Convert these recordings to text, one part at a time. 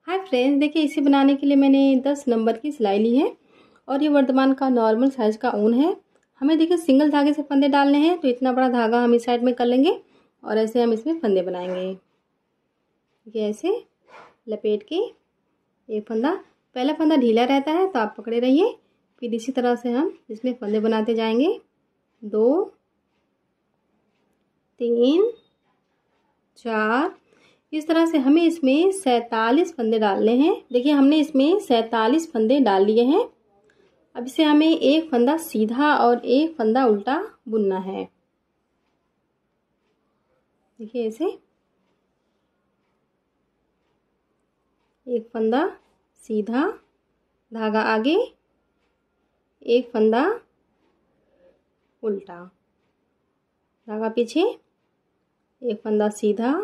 Hi friends, देखिए इसे बनाने के लिए मैंने 10 नंबर की सिलाई ली है और ये वर्धमान का नॉर्मल साइज का ऊन है। हमें देखिए सिंगल धागे से फंदे डालने हैं, तो इतना बड़ा धागा हम इस साइड में कर लेंगे और ऐसे हम इसमें फंदे बनाएंगे। देखिए ऐसे लपेट के एक फंदा, पहला फंदा ढीला रहता है तो आप पकड़े रहिए। फिर इसी तरह से हम इसमें फंदे बनाते जाएंगे। 2 3 4, इस तरह से हमें इसमें 47 फंदे डालने हैं। देखिए हमने इसमें 47 फंदे डाल लिए हैं। अब इसे हमें एक फंदा सीधा और एक फंदा उल्टा बुनना है। देखिए ऐसे एक फंदा सीधा, धागा आगे, एक फंदा उल्टा, धागा पीछे, एक फंदा सीधा,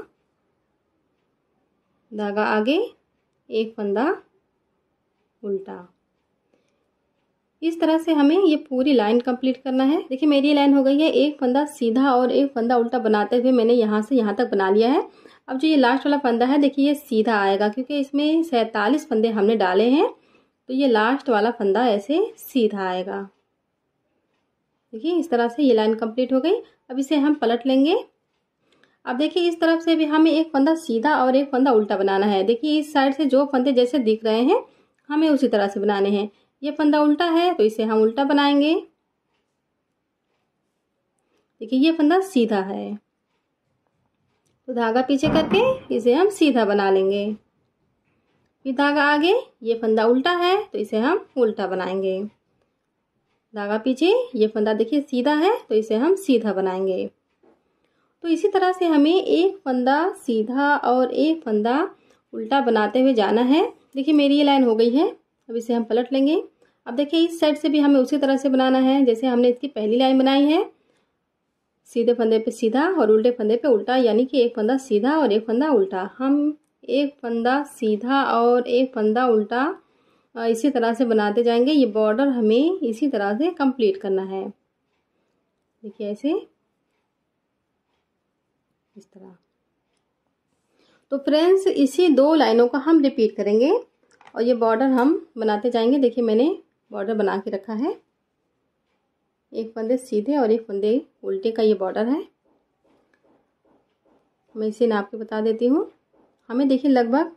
धागा आगे, एक फंदा उल्टा। इस तरह से हमें ये पूरी लाइन कंप्लीट करना है। देखिए मेरी ये लाइन हो गई है। एक फंदा सीधा और एक फंदा उल्टा बनाते हुए मैंने यहाँ से यहाँ तक बना लिया है। अब जो ये लास्ट वाला फंदा है, देखिए ये सीधा आएगा क्योंकि इसमें 47 फंदे हमने डाले हैं, तो ये लास्ट वाला फंदा ऐसे सीधा आएगा। देखिए इस तरह से ये लाइन कंप्लीट हो गई। अब इसे हम पलट लेंगे। अब देखिए इस तरफ से भी हमें एक फंदा सीधा और एक फंदा उल्टा बनाना है। देखिए इस साइड से जो फंदे जैसे दिख रहे हैं हमें उसी तरह से बनाने हैं। ये फंदा उल्टा है तो इसे हम उल्टा बनाएंगे। देखिए ये फंदा सीधा है तो धागा पीछे करके इसे हम सीधा बना लेंगे। फिर धागा आगे, ये फंदा उल्टा है तो इसे हम उल्टा बनाएंगे। धागा पीछे, ये फंदा देखिए सीधा है तो इसे हम सीधा बनाएंगे। तो इसी तरह से हमें एक फंदा सीधा और एक फंदा उल्टा बनाते हुए जाना है। देखिए मेरी ये लाइन हो गई है। अब इसे हम पलट लेंगे। अब देखिए इस साइड से भी हमें उसी तरह से बनाना है जैसे हमने इसकी पहली लाइन बनाई है। सीधे फंदे पे सीधा और उल्टे फंदे पे उल्टा, यानी कि एक फंदा सीधा और एक फंदा उल्टा। हम एक फंदा सीधा और एक फंदा उल्टा इसी तरह से बनाते जाएंगे। ये बॉर्डर हमें इसी तरह से कंप्लीट करना है। देखिए ऐसे इस तरह। तो फ्रेंड्स इसी 2 लाइनों का हम रिपीट करेंगे और ये बॉर्डर हम बनाते जाएंगे। देखिए मैंने बॉर्डर बना के रखा है। एक फंदे सीधे और एक फंदे उल्टे का ये बॉर्डर है। मैं इसे नाप के बता देती हूँ। हमें देखिए लगभग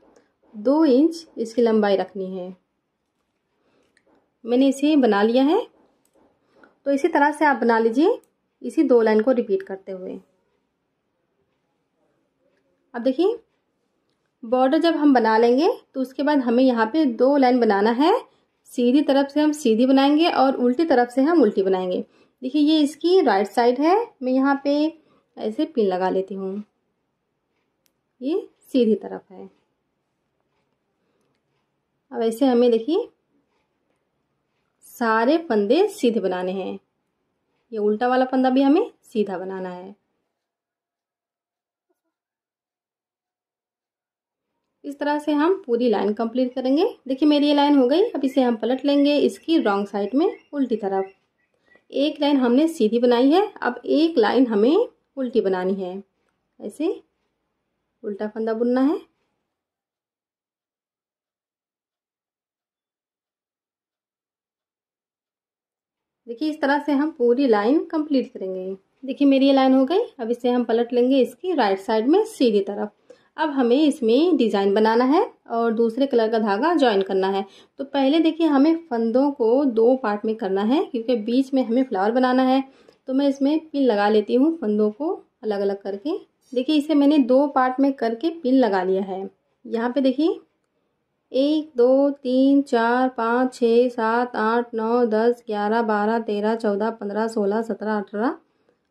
2 इंच इसकी लंबाई रखनी है। मैंने इसे बना लिया है। तो इसी तरह से आप बना लीजिए इसी 2 लाइन को रिपीट करते हुए। अब देखिए बॉर्डर जब हम बना लेंगे तो उसके बाद हमें यहाँ पे 2 लाइन बनाना है। सीधी तरफ से हम सीधी बनाएंगे और उल्टी तरफ से हम उल्टी बनाएंगे। देखिए ये इसकी राइट साइड है। मैं यहाँ पे ऐसे पिन लगा लेती हूँ। ये सीधी तरफ है। अब ऐसे हमें देखिए सारे फंदे सीधे बनाने हैं। ये उल्टा वाला फंदा भी हमें सीधा बनाना है। इस तरह से हम पूरी लाइन कंप्लीट करेंगे। देखिए मेरी ये लाइन हो गई। अब इसे हम पलट लेंगे इसकी रॉन्ग साइड में, उल्टी तरफ। एक लाइन हमने सीधी बनाई है, अब एक लाइन हमें उल्टी बनानी है। ऐसे उल्टा फंदा बुनना है। देखिए इस तरह से हम पूरी लाइन कंप्लीट करेंगे। देखिए मेरी ये लाइन हो गई। अब इसे हम पलट लेंगे इसकी राइट साइड में सीधी तरफ। अब हमें इसमें डिज़ाइन बनाना है और दूसरे कलर का धागा ज्वाइन करना है। तो पहले देखिए हमें फंदों को 2 पार्ट में करना है क्योंकि बीच में हमें फ्लावर बनाना है। तो मैं इसमें पिन लगा लेती हूँ फंदों को अलग अलग करके। देखिए इसे मैंने 2 पार्ट में करके पिन लगा लिया है। यहाँ पे देखिए 1 2 3 4 5 6 7 8 9 10 11 12 13 14 15 16 17 18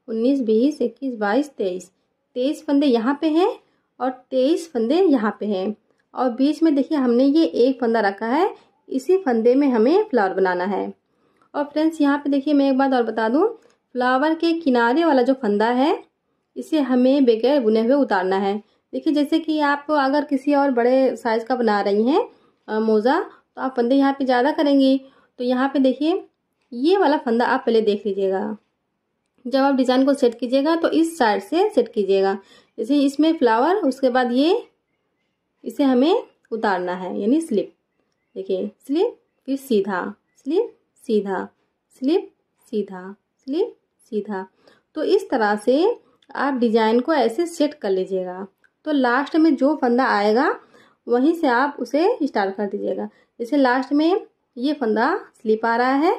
19 20 21 22 23। 23 फंदे यहाँ पे हैं और 23 फंदे यहाँ पे हैं और बीच में देखिए हमने ये एक फंदा रखा है। इसी फंदे में हमें फ्लावर बनाना है। और फ्रेंड्स यहाँ पे देखिए मैं एक बात और बता दूँ, फ्लावर के किनारे वाला जो फंदा है इसे हमें बगैर बुने हुए उतारना है। देखिए जैसे कि आप अगर किसी और बड़े साइज का बना रही हैं मोज़ा, तो आप फंदे यहाँ पे ज़्यादा करेंगी। तो यहाँ पे देखिए ये वाला फंदा आप पहले देख लीजिएगा। जब आप डिज़ाइन को सेट कीजिएगा तो इस साइड से सेट कीजिएगा। जैसे इसमें फ्लावर, उसके बाद ये इसे हमें उतारना है, यानी स्लिप। देखिए स्लिप, फिर सीधा, स्लिप सीधा, स्लिप सीधा, स्लिप सीधा। तो इस तरह से आप डिजाइन को ऐसे सेट कर लीजिएगा। तो लास्ट में जो फंदा आएगा वहीं से आप उसे स्टार्ट कर दीजिएगा। जैसे लास्ट में ये फंदा स्लिप आ रहा है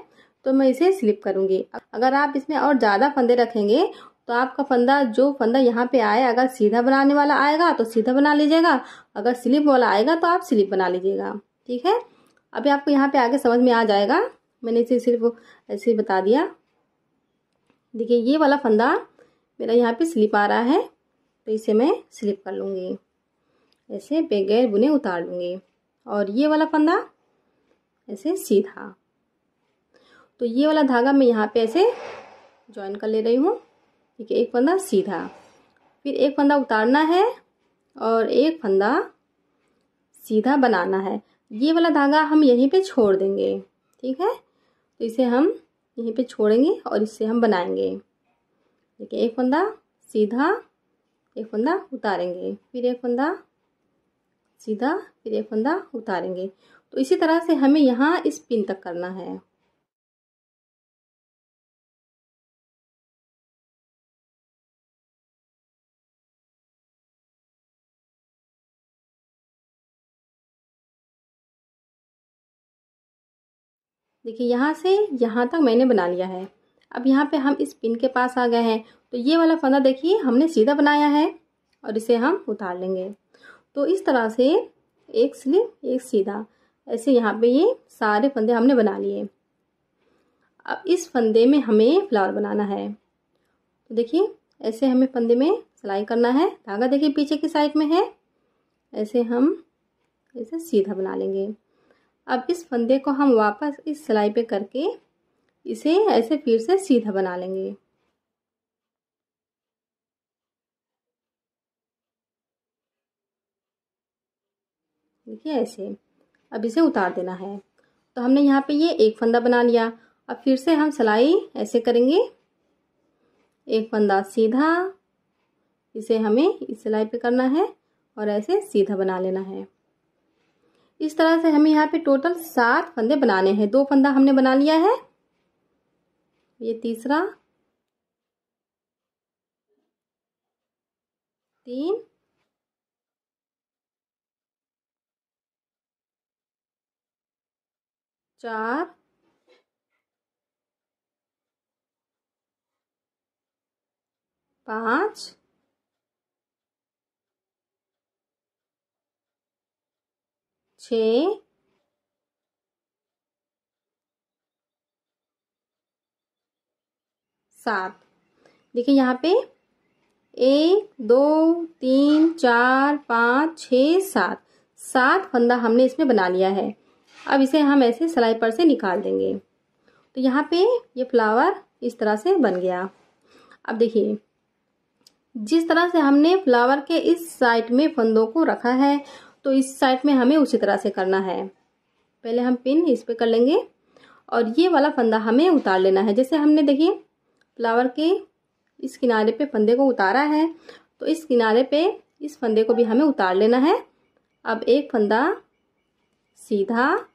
तो मैं इसे स्लिप करूंगी। अगर आप इसमें और ज़्यादा फंदे रखेंगे तो आपका फंदा, जो फंदा यहाँ पे आए, अगर सीधा बनाने वाला आएगा तो सीधा बना लीजिएगा, अगर स्लिप वाला आएगा तो आप स्लिप बना लीजिएगा। ठीक है, अभी आपको यहाँ पे आगे समझ में आ जाएगा। मैंने इसे सिर्फ ऐसे ही बता दिया। देखिए ये वाला फंदा मेरा यहाँ पे स्लिप आ रहा है तो इसे मैं स्लिप कर लूँगी, ऐसे बगैर बुने उतार लूँगी। और ये वाला फंदा ऐसे सीधा। तो ये वाला धागा मैं यहाँ पे ऐसे ज्वाइन कर ले रही हूँ। ठीक है, एक फंदा सीधा, फिर एक फंदा उतारना है और एक फंदा सीधा बनाना है। ये वाला धागा हम यहीं पे छोड़ देंगे। ठीक है, तो इसे हम यहीं पे छोड़ेंगे और इससे हम बनाएंगे। देखिए एक फंदा सीधा, एक फंदा उतारेंगे, फिर एक फंदा सीधा, फिर एक फंदा उतारेंगे। तो इसी तरह से हमें यहाँ इस पिन तक करना है। देखिए यहाँ से यहाँ तक मैंने बना लिया है। अब यहाँ पे हम इस पिन के पास आ गए हैं। तो ये वाला फंदा देखिए हमने सीधा बनाया है और इसे हम उतार लेंगे। तो इस तरह से एक स्लिप एक सीधा, ऐसे यहाँ पे ये सारे फंदे हमने बना लिए। अब इस फंदे में हमें फ्लावर बनाना है। तो देखिए ऐसे हमें फंदे में सिलाई करना है। धागा देखिए पीछे की साइड में है, ऐसे हम इसे सीधा बना लेंगे। अब इस फंदे को हम वापस इस सिलाई पे करके इसे ऐसे फिर से सीधा बना लेंगे। देखिए ऐसे। अब इसे उतार देना है। तो हमने यहाँ पे ये एक फंदा बना लिया। अब फिर से हम सिलाई ऐसे करेंगे, एक फंदा सीधा, इसे हमें इस सिलाई पे करना है और ऐसे सीधा बना लेना है। इस तरह से हमें यहाँ पे टोटल 7 फंदे बनाने हैं। 2 फंदा हमने बना लिया है, ये तीसरा, 3, 4, 5, 6, 7। देखिए यहाँ पे 1 2 3 4 5 6 7, 7 फंदा हमने इसमें बना लिया है। अब इसे हम ऐसे सिलाई पर से निकाल देंगे। तो यहाँ पे ये फ्लावर इस तरह से बन गया। अब देखिए जिस तरह से हमने फ्लावर के इस साइड में फंदों को रखा है तो इस साइड में हमें उसी तरह से करना है। पहले हम पिन इस पे कर लेंगे और ये वाला फंदा हमें उतार लेना है। जैसे हमने देखिए फ्लावर के इस किनारे पे फंदे को उतारा है तो इस किनारे पे इस फंदे को भी हमें उतार लेना है। अब एक फंदा सीधा,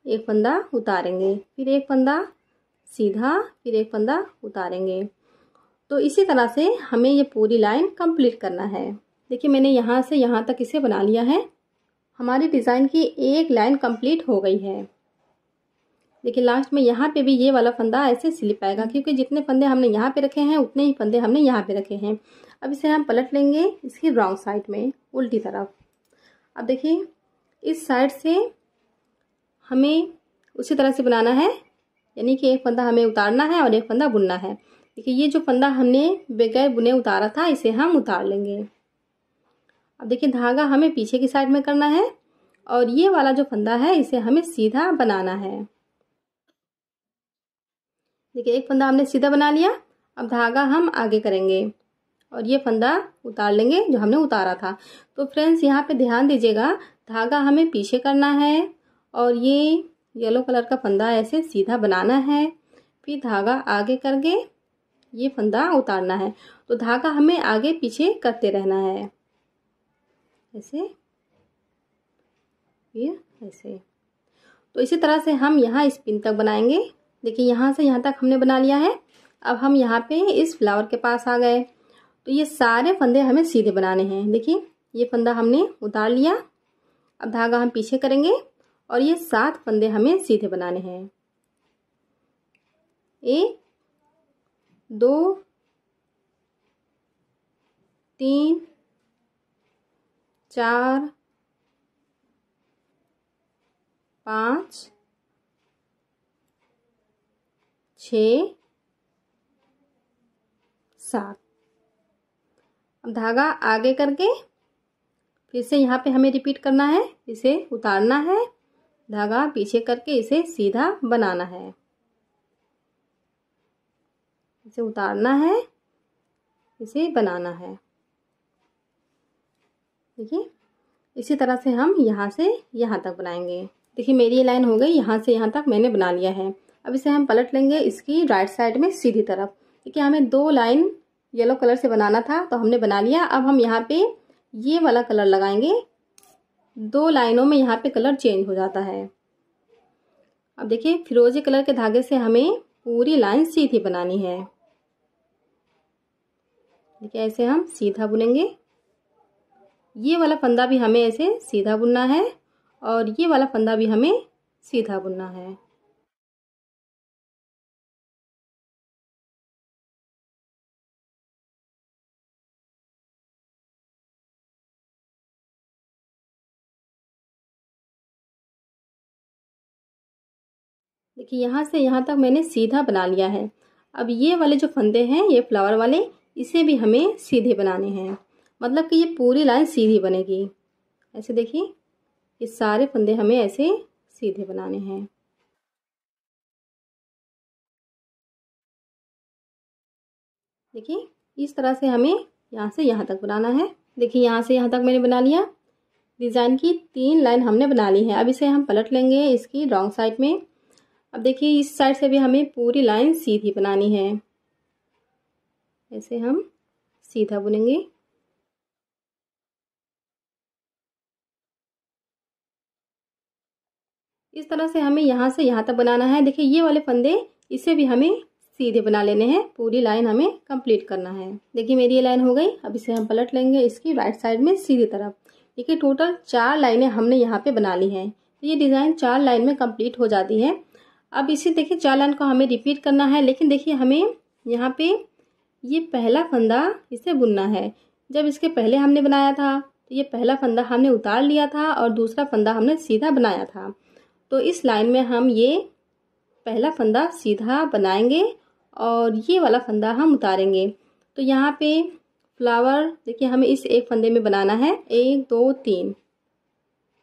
एक फंदा उतारेंगे, फिर एक फंदा सीधा, फिर एक फंदा उतारेंगे। तो इसी तरह से हमें ये पूरी लाइन कंप्लीट करना है। देखिए मैंने यहाँ से यहाँ तक इसे बना लिया है। हमारी डिज़ाइन की एक लाइन कंप्लीट हो गई है। देखिए लास्ट में यहाँ पे भी ये वाला फंदा ऐसे स्लिप आएगा क्योंकि जितने फंदे हमने यहाँ पे रखे हैं उतने ही फंदे हमने यहाँ पे रखे हैं। अब इसे हम पलट लेंगे इसकी रॉन्ग साइड में, उल्टी तरफ। अब देखिए इस साइड से हमें उसी तरह से बनाना है, यानी कि एक फंदा हमें उतारना है और एक फंदा बुनना है। देखिए ये जो फंदा हमने बगैर बुने उतारा था इसे हम उतार लेंगे। अब देखिए धागा हमें पीछे की साइड में करना है और ये वाला जो फंदा है इसे हमें सीधा बनाना है। देखिए एक फंदा हमने सीधा बना लिया। अब धागा हम आगे करेंगे और ये फंदा उतार लेंगे जो हमने उतारा था। तो फ्रेंड्स यहाँ पे ध्यान दीजिएगा, धागा हमें पीछे करना है और ये येलो कलर का फंदा ऐसे सीधा बनाना है, फिर धागा आगे करके ये फंदा उतारना है। तो धागा हमें आगे पीछे करते रहना है ऐसे। फिर ऐसे। तो इसी तरह से हम यहाँ इस पिन तक बनाएंगे। देखिए यहाँ से यहाँ तक हमने बना लिया है। अब हम यहाँ पे इस फ्लावर के पास आ गए। तो ये सारे फंदे हमें सीधे बनाने हैं। देखिए ये फंदा हमने उतार लिया। अब धागा हम पीछे करेंगे और ये 7 फंदे हमें सीधे बनाने हैं। 1 2 3 4 5 6 7। अब धागा आगे करके फिर से यहाँ पे हमें रिपीट करना है। इसे उतारना है, धागा पीछे करके इसे सीधा बनाना है। इसे उतारना है, इसे बनाना है। देखिए इसी तरह से हम यहाँ से यहाँ तक बनाएंगे। देखिए मेरी ये लाइन हो गई, यहाँ से यहाँ तक मैंने बना लिया है। अब इसे हम पलट लेंगे इसकी राइट साइड में सीधी तरफ। देखिए हमें 2 लाइन येलो कलर से बनाना था तो हमने बना लिया। अब हम यहाँ पे ये वाला कलर लगाएंगे। 2 लाइनों में यहाँ पे कलर चेंज हो जाता है। अब देखिए फिरोजी कलर के धागे से हमें पूरी लाइन सीधी बनानी है। देखिए ऐसे हम सीधा बुनेंगे। ये वाला फंदा भी हमें ऐसे सीधा बुनना है और ये वाला फंदा भी हमें सीधा बुनना है। देखिए यहाँ से यहाँ तक मैंने सीधा बना लिया है। अब ये वाले जो फंदे हैं, ये फ्लावर वाले, इसे भी हमें सीधे बनाने हैं। मतलब कि ये पूरी लाइन सीधी बनेगी। ऐसे देखिए ये सारे फंदे हमें ऐसे सीधे बनाने हैं। देखिए इस तरह से हमें यहाँ से यहाँ तक बनाना है। देखिए यहाँ से यहाँ तक मैंने बना लिया। डिज़ाइन की 3 लाइन हमने बना ली है। अब इसे हम पलट लेंगे इसकी रॉन्ग साइड में। अब देखिए इस साइड से भी हमें पूरी लाइन सीधी बनानी है। ऐसे हम सीधा बुनेंगे। इस तरह से हमें यहाँ से यहाँ तक बनाना है। देखिए ये वाले फंदे, इसे भी हमें सीधे बना लेने हैं। पूरी लाइन हमें कंप्लीट करना है। देखिए मेरी ये लाइन हो गई। अब इसे हम पलट लेंगे इसकी राइट साइड में सीधी तरफ। देखिए टोटल 4 लाइनें हमने यहाँ पे बना ली हैं। तो ये डिज़ाइन 4 लाइन में कंप्लीट हो जाती है। अब इसे देखिए 4 लाइन को हमें रिपीट करना है। लेकिन देखिए हमें यहाँ पे ये पहला फंदा इसे बुनना है। जब इसके पहले हमने बनाया था तो ये पहला फंदा हमने उतार लिया था और दूसरा फंदा हमने सीधा बनाया था। तो इस लाइन में हम ये पहला फंदा सीधा बनाएंगे और ये वाला फंदा हम उतारेंगे। तो यहाँ पे फ्लावर देखिए हमें इस एक फंदे में बनाना है। 1 2 3,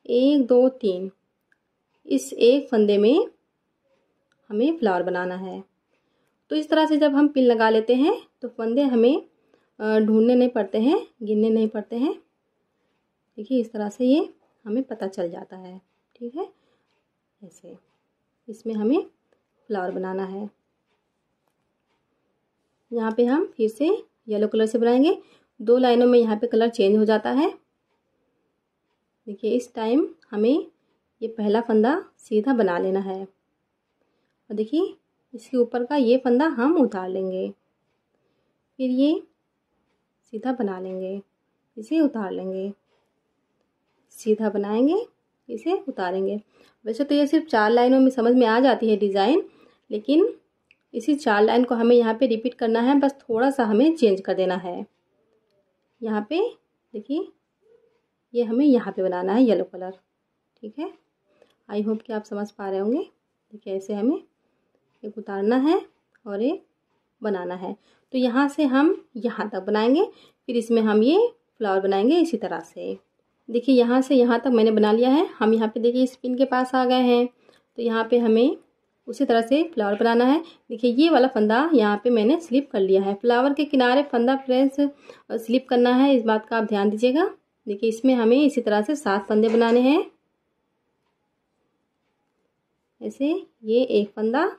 1 2 3। इस एक फंदे में हमें फ्लावर बनाना है। तो इस तरह से जब हम पिन लगा लेते हैं तो फंदे हमें ढूंढने नहीं पड़ते हैं, गिनने नहीं पड़ते हैं। देखिए इस तरह से ये हमें पता चल जाता है। ठीक है, ऐसे इसमें हमें फ्लावर बनाना है। यहाँ पे हम फिर से येलो कलर से बनाएंगे। 2 लाइनों में यहाँ पे कलर चेंज हो जाता है। देखिए इस टाइम हमें ये पहला फंदा सीधा बना लेना है और देखिए इसके ऊपर का ये फंदा हम उतार लेंगे। फिर ये सीधा बना लेंगे, इसे उतार लेंगे, सीधा बनाएंगे, इसे उतारेंगे। वैसे तो ये सिर्फ 4 लाइनों में समझ में आ जाती है डिज़ाइन, लेकिन इसी 4 लाइन को हमें यहाँ पे रिपीट करना है। बस थोड़ा सा हमें चेंज कर देना है। यहाँ पे देखिए ये हमें यहाँ पे बनाना है येलो कलर। ठीक है, आई होप कि आप समझ पा रहे होंगे। देखिए ऐसे हमें एक उतारना है और एक बनाना है। तो यहाँ से हम यहाँ तक बनाएंगे, फिर इसमें हम ये फ्लावर बनाएंगे इसी तरह से। देखिए यहाँ से यहाँ तक मैंने बना लिया है। हम यहाँ पे देखिए इस पिन के पास आ गए हैं। तो यहाँ पे हमें उसी तरह से फ्लावर बनाना है। देखिए ये वाला फंदा यहाँ पे मैंने स्लिप कर लिया है। फ्लावर के किनारे फंदा फ्रेंड्स स्लिप करना है, इस बात का आप ध्यान दीजिएगा। देखिए इसमें हमें इसी तरह से 7 फंदे बनाने हैं। ऐसे ये एक फंदा,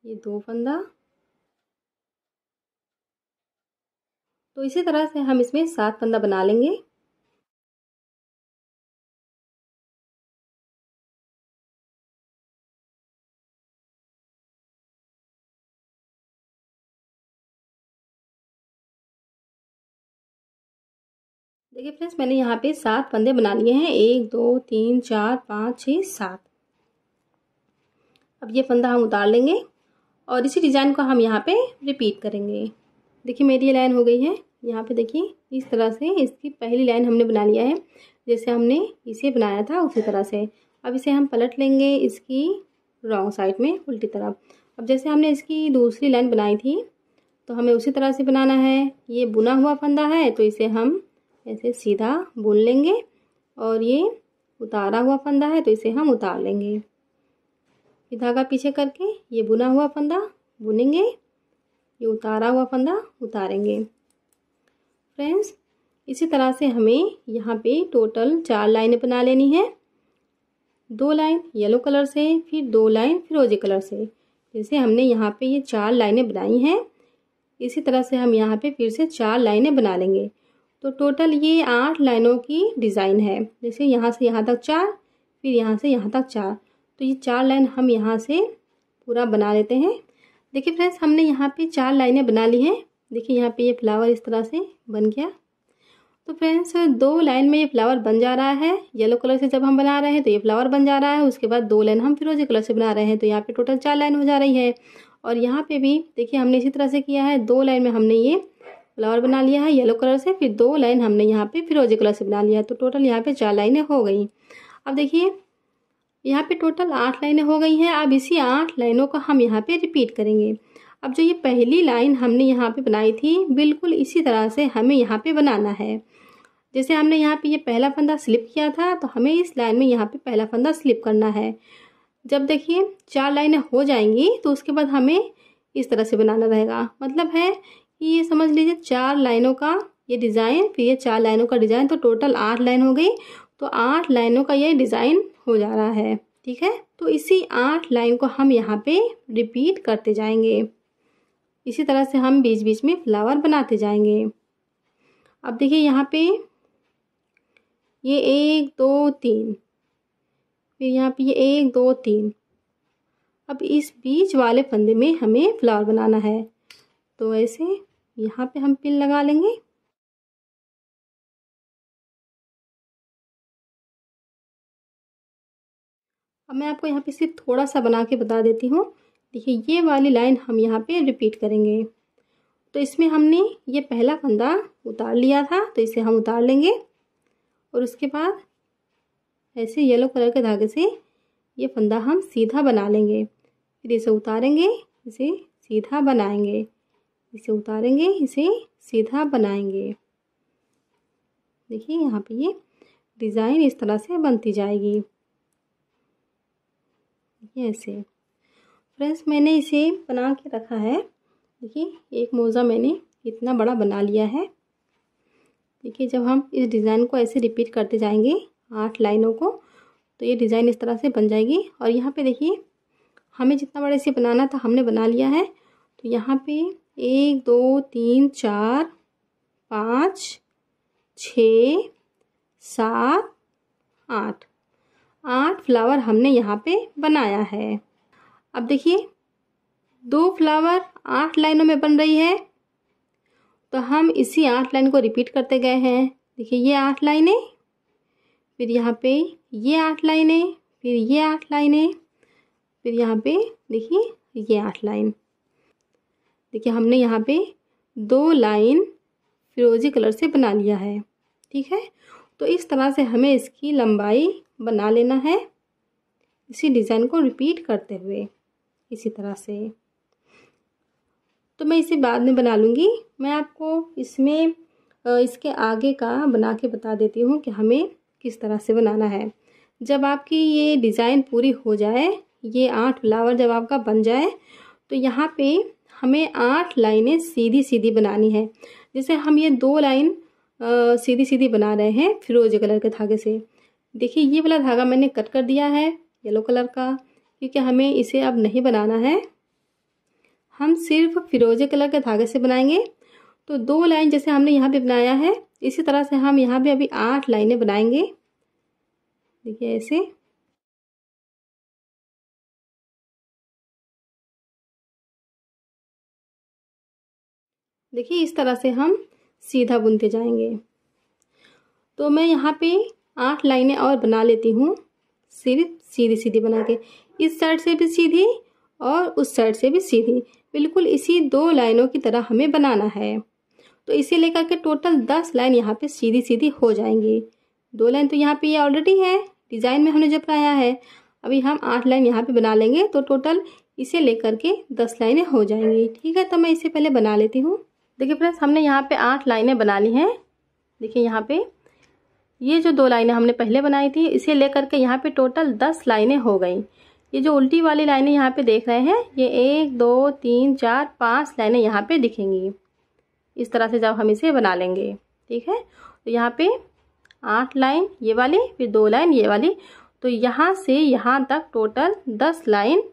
ये 2 फंदा तो इसी तरह से हम इसमें 7 फंदा बना लेंगे। देखिए फ्रेंड्स, मैंने यहाँ पे 7 फंदे बना लिए हैं। 1 2 3 4 5 6 7। अब ये फंदा हम उतार लेंगे और इसी डिज़ाइन को हम यहाँ पे रिपीट करेंगे। देखिए मेरी ये लाइन हो गई है। यहाँ पे देखिए इस तरह से इसकी पहली लाइन हमने बना लिया है, जैसे हमने इसे बनाया था उसी तरह से। अब इसे हम पलट लेंगे इसकी रॉन्ग साइड में, उल्टी तरफ। अब जैसे हमने इसकी दूसरी लाइन बनाई थी तो हमें उसी तरह से बनाना है। ये बुना हुआ फंदा है तो इसे हम ऐसे सीधा बुन लेंगे और ये उतारा हुआ फंदा है तो इसे हम उतार लेंगे। ये धागा पीछे करके ये बुना हुआ फंदा बुनेंगे, ये उतारा हुआ फंदा उतारेंगे। फ्रेंड्स, इसी तरह से हमें यहाँ पे टोटल 4 लाइनें बना लेनी है। 2 लाइन येलो कलर से, फिर 2 लाइन फिरोजी कलर से। जैसे हमने यहाँ पे ये 4 लाइनें बनाई हैं, इसी तरह से हम यहाँ पे फिर से 4 लाइनें बना लेंगे। तो टोटल ये 8 लाइनों की डिज़ाइन है। जैसे यहाँ से यहाँ तक 4, फिर यहाँ से यहाँ तक 4। तो ये 4 लाइन हम यहाँ से पूरा बना लेते हैं। देखिए फ्रेंड्स, हमने यहाँ पे 4 लाइनें बना ली हैं। देखिए यहाँ पे ये फ्लावर इस तरह से बन गया। तो फ्रेंड्स, 2 लाइन में ये फ्लावर बन जा रहा है। येलो कलर से जब हम बना रहे हैं तो ये फ्लावर बन जा रहा है। उसके बाद 2 लाइन हम फिरोजी कलर से बना रहे हैं तो यहाँ पे टोटल 4 लाइन हो जा रही है। और यहाँ पे भी देखिए हमने इसी तरह से किया है। 2 लाइन में हमने ये फ्लावर बना लिया है येलो कलर से, फिर 2 लाइन हमने यहाँ पे फिरोजी कलर से बना लिया है। तो टोटल यहाँ पे 4 लाइनें हो गई। अब देखिए यहाँ पे टोटल 8 लाइनें हो गई हैं। अब इसी 8 लाइनों को हम यहाँ पे रिपीट करेंगे। अब जो ये पहली लाइन हमने यहाँ पे बनाई थी, बिल्कुल इसी तरह से हमें यहाँ पे बनाना है। जैसे हमने यहाँ पे ये पहला फंदा स्लिप किया था तो हमें इस लाइन में यहाँ पे पहला फंदा स्लिप करना है। जब देखिए 4 लाइनें हो जाएंगी तो उसके बाद हमें इस तरह से बनाना रहेगा। मतलब है कि ये समझ लीजिए 4 लाइनों का ये डिज़ाइन, फिर ये 4 लाइनों का डिज़ाइन, तो टोटल 8 लाइन हो गई। तो 8 लाइनों का ये डिज़ाइन हो जा रहा है। ठीक है, तो इसी 8 लाइन को हम यहाँ पे रिपीट करते जाएंगे। इसी तरह से हम बीच बीच में फ्लावर बनाते जाएंगे। अब देखिए यहाँ पे ये 1 2 3, फिर यहाँ पे ये 1 2 3। अब इस बीच वाले फंदे में हमें फ्लावर बनाना है। तो ऐसे यहाँ पे हम पिन लगा लेंगे। अब मैं आपको यहाँ पे सिर्फ थोड़ा सा बना के बता देती हूँ। देखिए ये वाली लाइन हम यहाँ पे रिपीट करेंगे। तो इसमें हमने ये पहला फंदा उतार लिया था तो इसे हम उतार लेंगे और उसके बाद ऐसे येलो कलर के धागे से ये फंदा हम सीधा बना लेंगे। फिर इसे उतारेंगे, इसे सीधा बनाएंगे, इसे उतारेंगे, इसे सीधा बनाएंगे। देखिए यहाँ पे ये डिज़ाइन इस तरह से बनती जाएगी। देखिए ऐसे। फ्रेंड्स, मैंने इसे बना के रखा है। देखिए एक मोज़ा मैंने इतना बड़ा बना लिया है। देखिए जब हम इस डिज़ाइन को ऐसे रिपीट करते जाएंगे 8 लाइनों को, तो ये डिज़ाइन इस तरह से बन जाएगी। और यहाँ पे देखिए हमें जितना बड़ा इसे बनाना था हमने बना लिया है। तो यहाँ पे 1 2 3 4 5 6 7 8 फ्लावर हमने यहाँ पे बनाया है। अब देखिए 2 फ्लावर 8 लाइनों में बन रही है, तो हम इसी 8 लाइन को रिपीट करते गए हैं। देखिए ये 8 लाइनें, फिर यहाँ पे ये 8 लाइनें, फिर ये 8 लाइनें, फिर यहाँ पे देखिए ये 8 लाइन। देखिए हमने यहाँ पे 2 लाइन फिरोजी कलर से बना लिया है। ठीक है, तो इस तरह से हमें इसकी लंबाई बना लेना है, इसी डिज़ाइन को रिपीट करते हुए इसी तरह से। तो मैं इसे बाद में बना लूँगी। मैं आपको इसमें इसके आगे का बना के बता देती हूँ कि हमें किस तरह से बनाना है। जब आपकी ये डिज़ाइन पूरी हो जाए, ये 8 फ्लावर जब आपका बन जाए, तो यहाँ पे हमें 8 लाइनें सीधी सीधी बनानी है। जैसे हम ये 2 लाइन सीधी सीधी बना रहे हैं फिरोजी कलर के धागे से। देखिए ये वाला धागा मैंने कट कर दिया है येलो कलर का, क्योंकि हमें इसे अब नहीं बनाना है, हम सिर्फ फिरोजी कलर के धागे से बनाएंगे। तो 2 लाइन जैसे हमने यहाँ पे बनाया है, इसी तरह से हम यहाँ पे अभी 8 लाइनें बनाएंगे। देखिए ऐसे। देखिए इस तरह से हम सीधा बुनते जाएंगे। तो मैं यहाँ पे 8 लाइनें और बना लेती हूँ, सिर्फ सीधी सीधी बना के, इस साइड से भी सीधी और उस साइड से भी सीधी, बिल्कुल इसी 2 लाइनों की तरह हमें बनाना है। तो इसे लेकर के टोटल 10 लाइन यहाँ पे सीधी सीधी हो जाएंगी। 2 लाइन तो यहाँ पे ये ऑलरेडी है, डिज़ाइन में हमने जो बनाया है। अभी हम 8 लाइन यहाँ पे बना लेंगे, तो टोटल इसे लेकर के 10 लाइनें हो जाएंगी। ठीक है, तो मैं इसे पहले बना लेती हूँ। देखिए फ्रेंड्स, हमने यहाँ पे 8 लाइनें बना ली हैं। देखिए यहाँ पे ये जो 2 लाइनें हमने पहले बनाई थी, इसे लेकर के यहाँ पे टोटल 10 लाइनें हो गई। ये जो उल्टी वाली लाइनें यहाँ पे देख रहे हैं, ये 1 2 3 4 5 लाइनें यहाँ पे दिखेंगी। इस तरह से जब हम इसे बना लेंगे, ठीक है। तो यहाँ पे 8 लाइन ये वाली, फिर 2 लाइन ये वाली, तो यहाँ से यहाँ तक टोटल 10 लाइन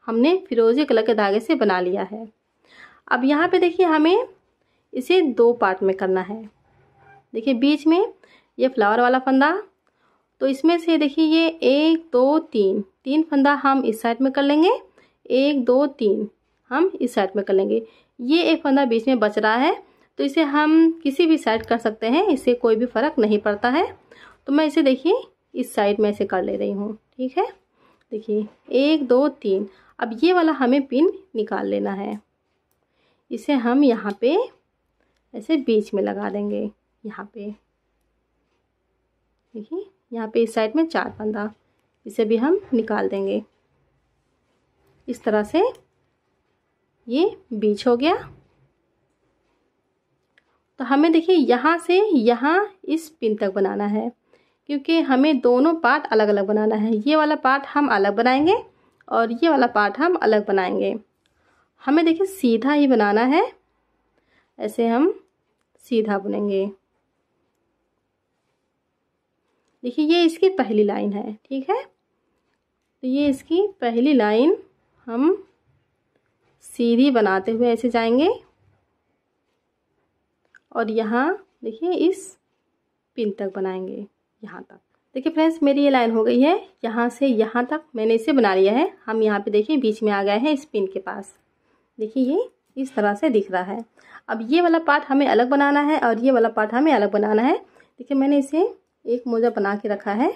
हमने फिरोजी कलर के धागे से बना लिया है। अब यहाँ पे देखिए हमें इसे 2 पार्ट में करना है। देखिए बीच में ये फ्लावर वाला फंदा, तो इसमें से देखिए ये 1 2 3 फंदा हम इस साइड में कर लेंगे, 1 2 3 हम इस साइड में कर लेंगे। ये एक फंदा बीच में बच रहा है, तो इसे हम किसी भी साइड कर सकते हैं, इससे कोई भी फ़र्क नहीं पड़ता है। तो मैं इसे देखिए इस साइड में ऐसे कर ले रही हूँ, ठीक है। देखिए 1 2 3, अब ये वाला हमें पिन निकाल लेना है। इसे हम यहाँ पे ऐसे बीच में लगा देंगे। यहाँ पे देखिए, यहाँ पे इस साइड में 4 फंदा, इसे भी हम निकाल देंगे। इस तरह से ये बीच हो गया। तो हमें देखिए यहाँ से यहाँ इस पिन तक बनाना है, क्योंकि हमें दोनों पार्ट अलग अलग बनाना है। ये वाला पार्ट हम अलग बनाएंगे और ये वाला पार्ट हम अलग बनाएंगे। हमें देखिए सीधा ही बनाना है, ऐसे हम सीधा बुनेंगे। देखिए ये इसकी पहली लाइन है, ठीक है। तो ये इसकी पहली लाइन हम सीधी बनाते हुए ऐसे जाएंगे और यहाँ देखिए इस पिन तक बनाएंगे, यहाँ तक। देखिए फ्रेंड्स, मेरी ये लाइन हो गई है, यहाँ से यहाँ तक मैंने इसे बना लिया है। हम यहाँ पे देखिए बीच में आ गए हैं इस पिन के पास। देखिए ये इस तरह से दिख रहा है। अब ये वाला पार्ट हमें अलग बनाना है और ये वाला पार्ट हमें अलग बनाना है। देखिए मैंने इसे एक मोजा बना के रखा है,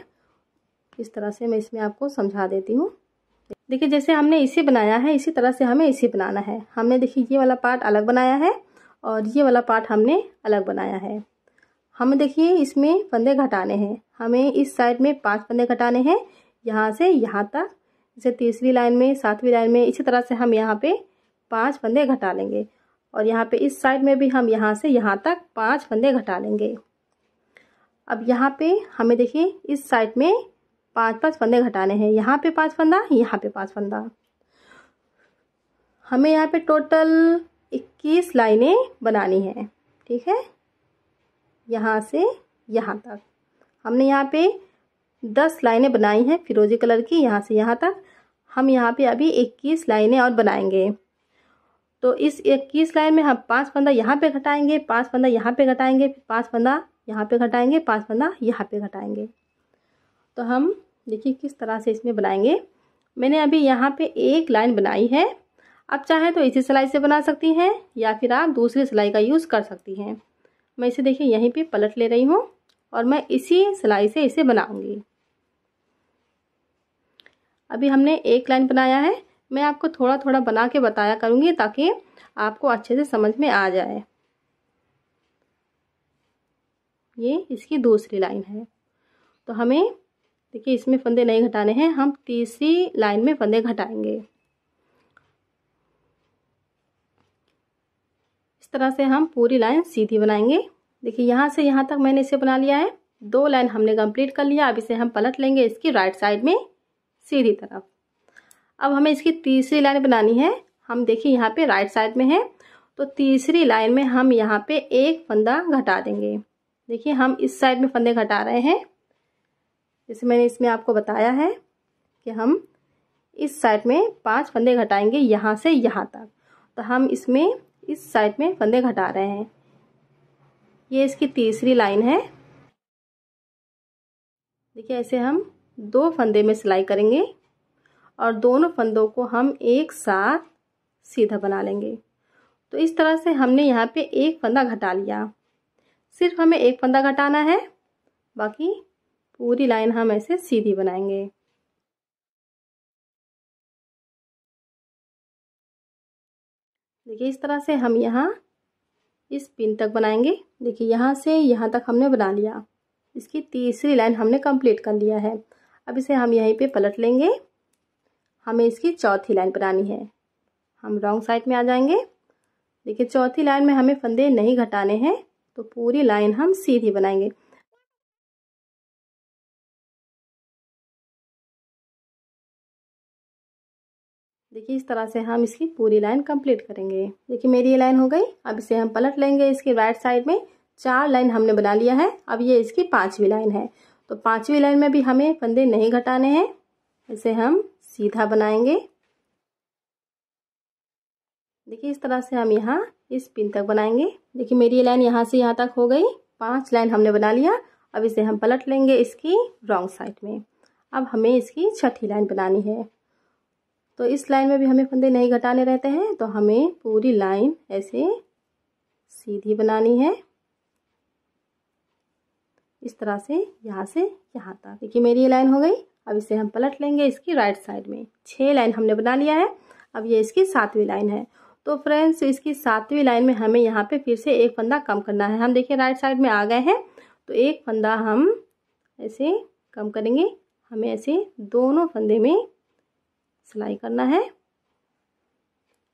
इस तरह से मैं इसमें आपको समझा देती हूँ। देखिए जैसे हमने इसे बनाया है, इसी तरह से हमें इसे बनाना है। हमने देखिए ये वाला पार्ट अलग बनाया है और ये वाला पार्ट हमने अलग बनाया है। हमें देखिए इसमें फंदे घटाने हैं। हमें इस साइड में 5 फंदे घटाने हैं, यहाँ से यहाँ तक। जैसे तीसरी लाइन में, 7वीं लाइन में, इसी तरह से हम यहाँ पे 5 फंदे घटा लेंगे और यहाँ पे इस साइड में भी हम यहाँ से यहाँ तक 5 फंदे घटा लेंगे। अब यहाँ पे हमें देखिए इस साइड में 5-5 फंदे घटाने हैं। यहाँ पे 5 फंदा, यहाँ पे 5 फंदा। हमें यहाँ पे टोटल 21 लाइनें बनानी है, ठीक है। यहाँ से यहाँ तक हमने यहाँ पे 10 लाइनें बनाई हैं फिरोजी कलर की, यहाँ से यहाँ तक। हम यहाँ पे अभी 21 लाइनें और बनाएंगे। तो इस 21 लाइन में हम 5 फंदा यहाँ पे घटाएंगे, 5 फंदा यहाँ पे घटाएंगे, फिर 5 फंदा यहाँ पे घटाएंगे, 5 फंदा यहाँ पे घटाएंगे। तो हम देखिए किस तरह से इसमें बनाएंगे। मैंने अभी यहाँ पे एक लाइन बनाई है। आप चाहे तो इसी सिलाई से बना सकती हैं या फिर आप दूसरी सिलाई का यूज़ कर सकती हैं। मैं इसे देखिए यहीं पे पलट ले रही हूँ और मैं इसी सिलाई से इसे बनाऊंगी। अभी हमने एक लाइन बनाया है, मैं आपको थोड़ा थोड़ा बना के बताया करूँगी ताकि आपको अच्छे से समझ में आ जाए। ये इसकी दूसरी लाइन है। तो हमें देखिए इसमें फंदे नहीं घटाने हैं, हम तीसरी लाइन में फंदे घटाएंगे। इस तरह से हम पूरी लाइन सीधी बनाएंगे। देखिए यहाँ से यहाँ तक मैंने इसे बना लिया है। 2 लाइन हमने कंप्लीट कर लिया। अब इसे हम पलट लेंगे इसकी राइट साइड में सीधी तरफ। अब हमें इसकी तीसरी लाइन बनानी है। हम देखिए यहाँ पे राइट साइड में है, तो तीसरी लाइन में हम यहाँ पे एक फंदा घटा देंगे। देखिए हम इस साइड में फंदे घटा रहे हैं, जैसे मैंने इसमें आपको बताया है कि हम इस साइड में 5 फंदे घटाएंगे यहाँ से यहाँ तक। तो हम इसमें इस साइड में फंदे घटा रहे हैं। ये इसकी तीसरी लाइन है। देखिए ऐसे हम 2 फंदे में सिलाई करेंगे और दोनों फंदों को हम एक साथ सीधा बना लेंगे। तो इस तरह से हमने यहाँ पे एक फंदा घटा लिया, सिर्फ हमें एक फंदा घटाना है, बाकी पूरी लाइन हम ऐसे सीधी बनाएंगे। देखिए इस तरह से हम यहाँ इस पिन तक बनाएंगे। देखिए यहाँ से यहाँ तक हमने बना लिया, इसकी तीसरी लाइन हमने कंप्लीट कर लिया है। अब इसे हम यहीं पे पलट लेंगे, हमें इसकी चौथी लाइन बनानी है। हम रॉन्ग साइड में आ जाएंगे। देखिए चौथी लाइन में हमें फंदे नहीं घटाने हैं, तो पूरी लाइन हम सीधी बनाएंगे। देखिए इस तरह से हम इसकी पूरी लाइन कंप्लीट करेंगे। देखिए मेरी ये लाइन हो गई। अब इसे हम पलट लेंगे। इसकी राइट साइड में 4 लाइन हमने बना लिया है। अब ये इसकी 5वीं लाइन है। तो 5वीं लाइन में भी हमें फंदे नहीं घटाने हैं, इसे हम सीधा बनाएंगे। देखिए इस तरह से हम यहाँ इस पिन तक बनाएंगे। देखिए मेरी ये लाइन यहाँ से यहाँ तक हो गई। 5 लाइन हमने बना लिया। अब इसे हम पलट लेंगे इसकी रॉन्ग साइड में। अब हमें इसकी छठी लाइन बनानी है। तो इस लाइन में भी हमें फंदे नहीं घटाने रहते हैं, तो हमें पूरी लाइन ऐसे सीधी बनानी है, इस तरह से यहाँ तक। देखिए मेरी ये लाइन हो गई। अब इसे हम पलट लेंगे इसकी राइट साइड में। 6 लाइन हमने बना लिया है। अब ये इसकी 7वीं लाइन है। तो फ्रेंड्स इसकी 7वीं लाइन में हमें यहाँ पे फिर से एक फंदा कम करना है। हम देखिए राइट साइड में आ गए हैं, तो एक फंदा हम ऐसे कम करेंगे। हमें ऐसे दोनों फंदे में सिलाई करना है,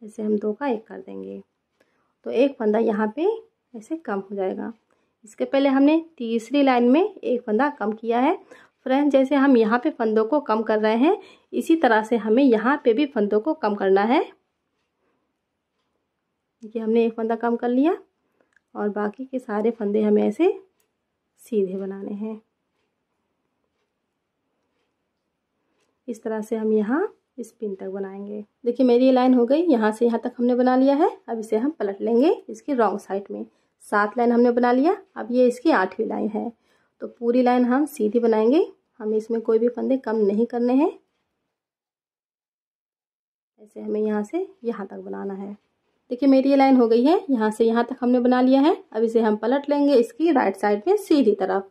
ऐसे हम 2 का 1 कर देंगे, तो एक फंदा यहाँ पे ऐसे कम हो जाएगा। इसके पहले हमने तीसरी लाइन में एक फंदा कम किया है। फ्रेंड्स जैसे हम यहाँ पे फंदों को कम कर रहे हैं, इसी तरह से हमें यहाँ पे भी फंदों को कम करना है। देखिए हमने एक फंदा कम कर लिया और बाकी के सारे फंदे हमें ऐसे सीधे बनाने हैं। इस तरह से हम यहाँ इस पिन तक बनाएंगे। देखिए मेरी ये लाइन हो गई। यहाँ से यहाँ तक हमने बना लिया है। अब इसे हम पलट लेंगे इसकी रॉन्ग साइड में। 7 लाइन हमने बना लिया। अब ये इसकी 8वीं लाइन है, तो पूरी लाइन हम सीधी बनाएंगे। हमें इसमें कोई भी फंदे कम नहीं करने हैं, ऐसे हमें यहाँ से यहाँ तक बनाना है। देखिए मेरी ये लाइन हो गई है। यहाँ से यहाँ तक हमने बना लिया है। अब इसे हम पलट लेंगे इसकी राइट साइड में सीधी तरफ।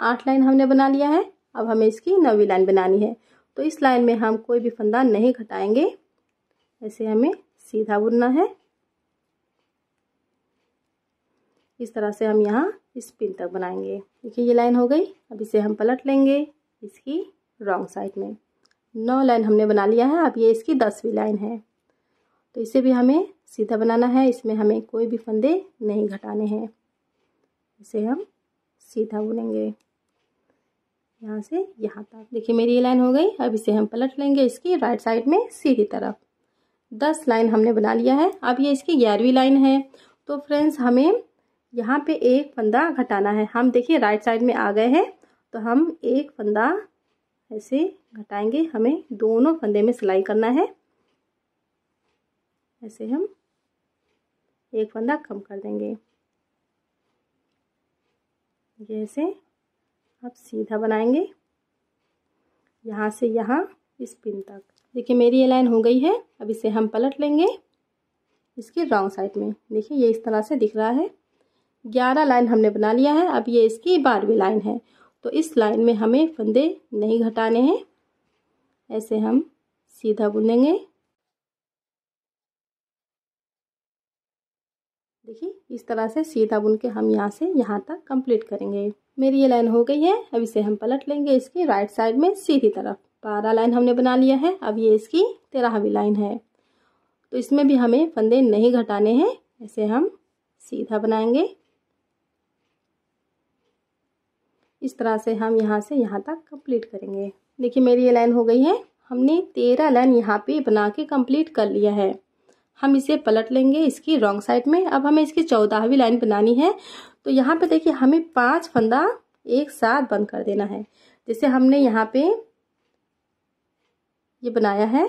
8 लाइन हमने बना लिया है। अब हमें इसकी 9वीं लाइन बनानी है। तो इस लाइन में हम कोई भी फंदा नहीं घटाएंगे, ऐसे हमें सीधा बुनना है। इस तरह से हम यहाँ इस पिन तक बनाएंगे। देखिए ये लाइन हो गई। अब इसे हम पलट लेंगे इसकी रॉन्ग साइड में। 9 लाइन हमने बना लिया है। अब ये इसकी 10वीं लाइन है, तो इसे भी हमें सीधा बनाना है। इसमें हमें कोई भी फंदे नहीं घटाने हैं, इसे हम सीधा बुनेंगे यहाँ से यहाँ तक। देखिए मेरी ये लाइन हो गई। अब इसे हम पलट लेंगे इसकी राइट साइड में सीधी तरफ। 10 लाइन हमने बना लिया है। अब ये इसकी 11वीं लाइन है। तो फ्रेंड्स हमें यहाँ पे एक फंदा घटाना है। हम देखिए राइट साइड में आ गए हैं, तो हम एक फंदा ऐसे घटाएंगे। हमें दोनों फंदे में सिलाई करना है, ऐसे हम एक फंदा कम कर देंगे। जैसे अब सीधा बनाएंगे यहाँ से यहाँ इस पिन तक। देखिए मेरी ये लाइन हो गई है। अब इसे हम पलट लेंगे इसकी रॉन्ग साइड में। देखिए ये इस तरह से दिख रहा है। 11 लाइन हमने बना लिया है। अब ये इसकी 12वीं लाइन है, तो इस लाइन में हमें फंदे नहीं घटाने हैं, ऐसे हम सीधा बुनेंगे। देखिए इस तरह से सीधा बुन के हम यहाँ से यहाँ तक कंप्लीट करेंगे। मेरी ये लाइन हो गई है। अब इसे हम पलट लेंगे इसकी राइट साइड में सीधी तरफ। 12 लाइन हमने बना लिया है। अब ये इसकी 13वीं लाइन है, तो इसमें भी हमें फंदे नहीं घटाने हैं, ऐसे हम सीधा बनाएंगे। इस तरह से हम यहाँ से यहाँ तक कंप्लीट करेंगे। देखिए मेरी ये लाइन हो गई है। हमने 13 लाइन यहाँ पे बना के कंप्लीट कर लिया है। हम इसे पलट लेंगे इसकी रॉन्ग साइड में। अब हमें इसकी 14वीं लाइन बनानी है। तो यहाँ पे देखिए हमें 5 फंदा एक साथ बंद कर देना है। जैसे हमने यहाँ पे ये बनाया है,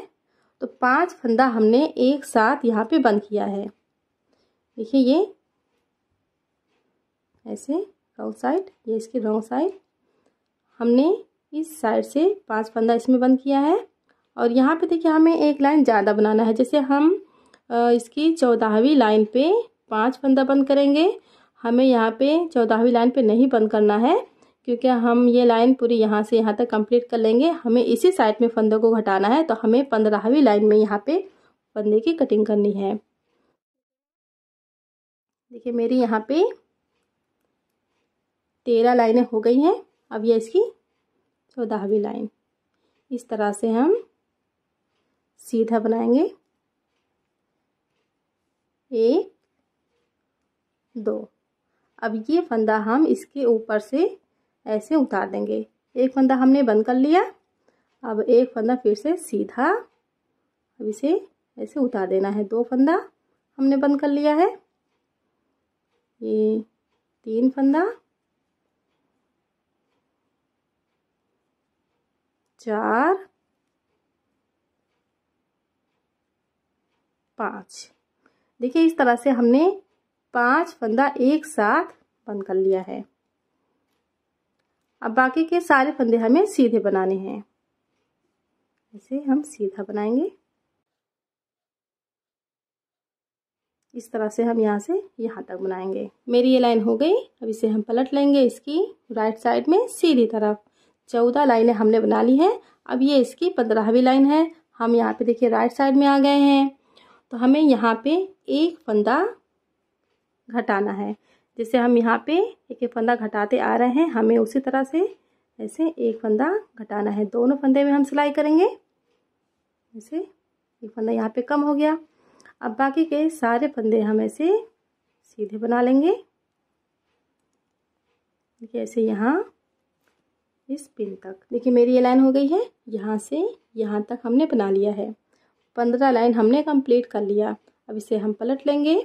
तो 5 फंदा हमने एक साथ यहाँ पे बंद किया है। देखिए ये ऐसे रॉन्ग साइड, ये इसकी रॉन्ग साइड। हमने इस साइड से 5 फंदा इसमें बंद किया है और यहाँ पे देखिए हमें एक लाइन ज़्यादा बनाना है। जैसे हम इसकी 14वीं लाइन पे 5 फंदा बंद करेंगे, हमें यहाँ पे 14वीं लाइन पे नहीं बंद करना है, क्योंकि हम ये लाइन पूरी यहाँ से यहाँ तक कंप्लीट कर लेंगे। हमें इसी साइड में फंदों को घटाना है, तो हमें 15वीं लाइन में यहाँ पे फंदे की कटिंग करनी है। देखिए मेरी यहाँ पे 13 लाइनें हो गई हैं। अब ये इसकी 14वीं लाइन। इस तरह से हम सीधा बनाएंगे, 1 2। अब ये फंदा हम इसके ऊपर से ऐसे उतार देंगे। एक फंदा हमने बंद कर लिया, अब एक फंदा फिर से सीधा अब इसे ऐसे उतार देना है। 2 फंदा हमने बंद कर लिया है, ये 3 फंदा, 4 5। देखिए इस तरह से हमने 5 फंदा एक साथ बंद कर लिया है। अब बाकी के सारे फंदे हमें सीधे बनाने हैं। इसे हम सीधा बनाएंगे। इस तरह से हम यहाँ से यहाँ तक बनाएंगे। मेरी ये लाइन हो गई। अब इसे हम पलट लेंगे इसकी राइट साइड में सीधी तरफ। 14 लाइनें हमने बना ली हैं। अब ये इसकी 15वीं लाइन है। हम यहाँ पे देखिए राइट साइड में आ गए हैं, तो हमें यहाँ पे एक फंदा घटाना है। जैसे हम यहाँ पे एक एक फंदा घटाते आ रहे हैं, हमें उसी तरह से ऐसे एक फंदा घटाना है। दोनों फंदे में हम सिलाई करेंगे। ऐसे एक फंदा यहाँ पे कम हो गया। अब बाकी के सारे फंदे हम ऐसे सीधे बना लेंगे। देखिए ऐसे यहाँ इस पिन तक। देखिए मेरी ये लाइन हो गई है। यहाँ से यहाँ तक हमने बना लिया है। 15 लाइन हमने कंप्लीट कर लिया। अब इसे हम पलट लेंगे